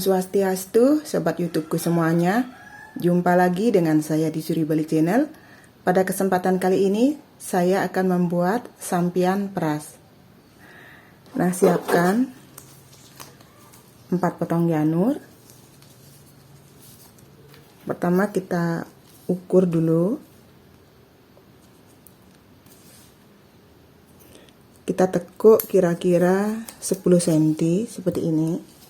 Swastiastu, Sobat YouTubeku semuanya. Jumpa lagi dengan saya di Suri Bali Channel. Pada kesempatan kali ini, saya akan membuat sampian peras. Nah, siapkan 4 potong janur. Pertama kita ukur dulu. Kita tekuk kira-kira 10 cm seperti ini.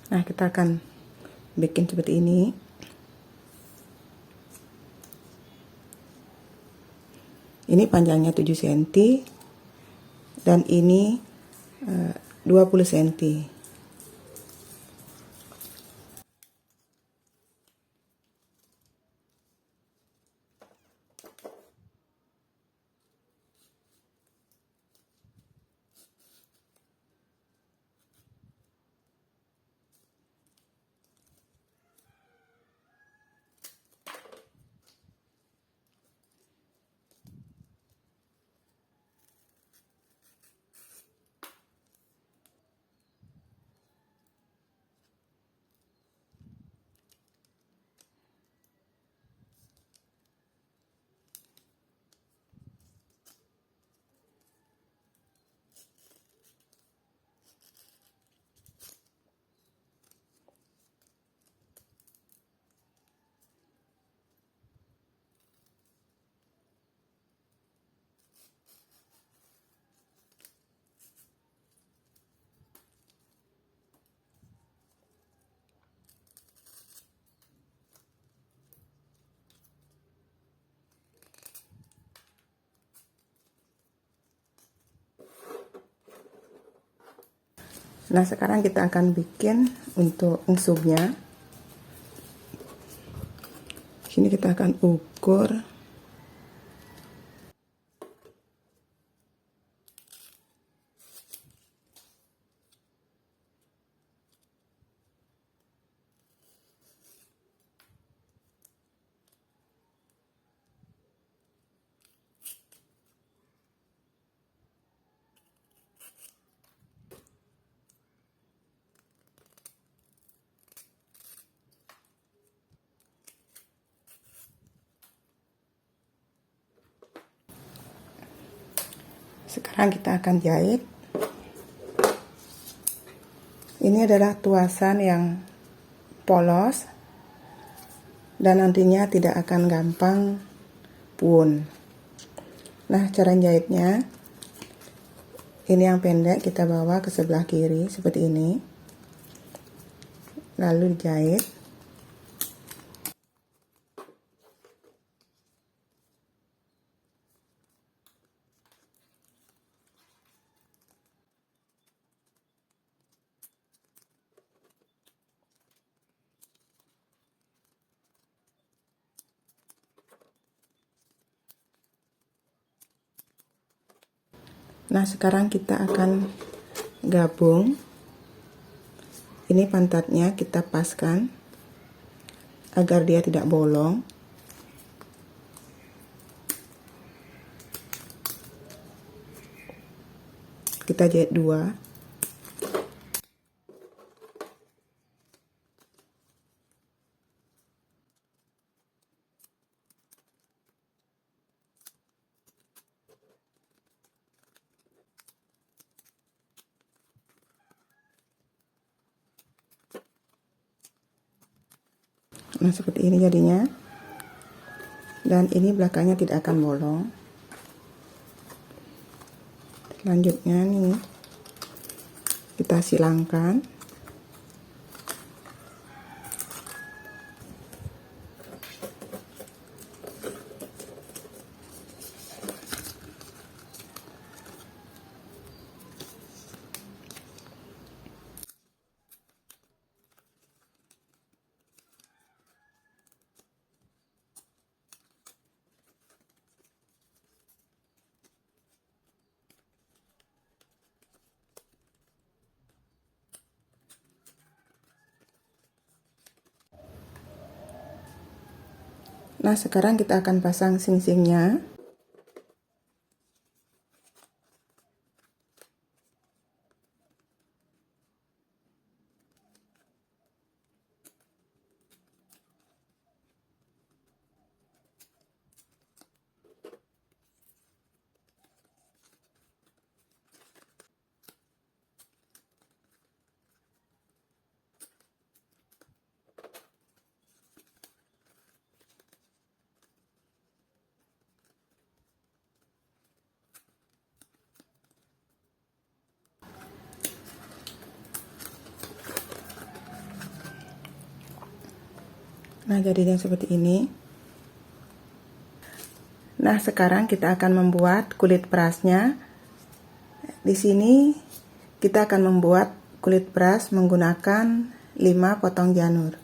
Nah, kita akan bikin seperti ini. Ini panjangnya 7 cm dan ini 20 cm. Nah, sekarang kita akan bikin untuk engsumnya. Sini kita akan ukur . Sekarang kita akan jahit. Ini adalah tuasan yang polos dan nantinya tidak akan gampang pun. Nah, cara jahitnya, ini yang pendek kita bawa ke sebelah kiri seperti ini, lalu dijahit. Nah, sekarang kita akan gabung. Ini pantatnya kita paskan agar dia tidak bolong. Kita jahit 2. Nah, seperti ini jadinya. Dan ini belakangnya tidak akan bolong. Selanjutnya nih, kita silangkan. Nah, sekarang kita akan pasang sing-singnya. Nah, jadinya seperti ini. Nah, sekarang kita akan membuat kulit berasnya. Di sini kita akan membuat kulit beras menggunakan 5 potong janur.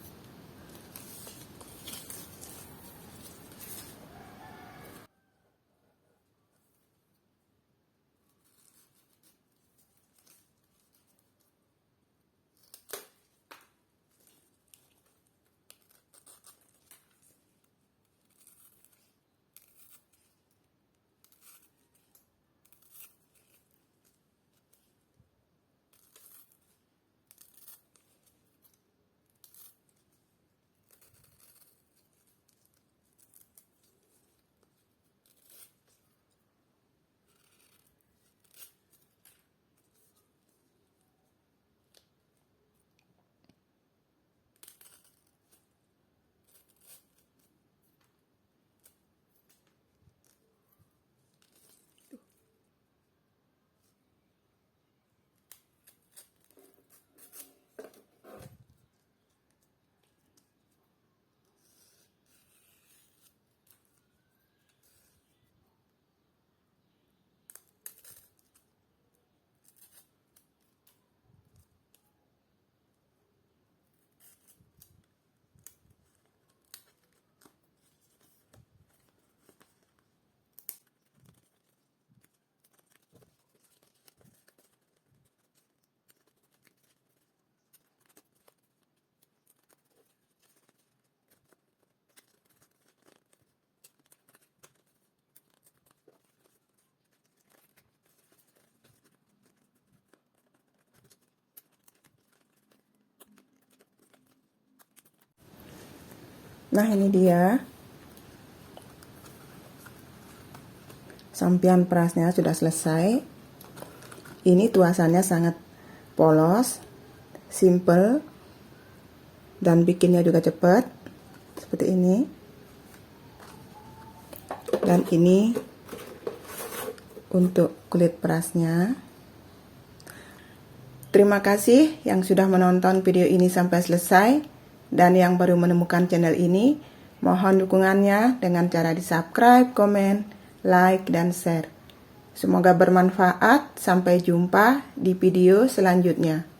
Nah, ini dia. Sampian perasnya sudah selesai. Ini tuasannya sangat polos, simple, dan bikinnya juga cepat. Seperti ini. Dan ini untuk kulit perasnya. Terima kasih yang sudah menonton video ini sampai selesai. Dan yang baru menemukan channel ini, mohon dukungannya dengan cara di-subscribe, komen, like, dan share. Semoga bermanfaat. Sampai jumpa di video selanjutnya.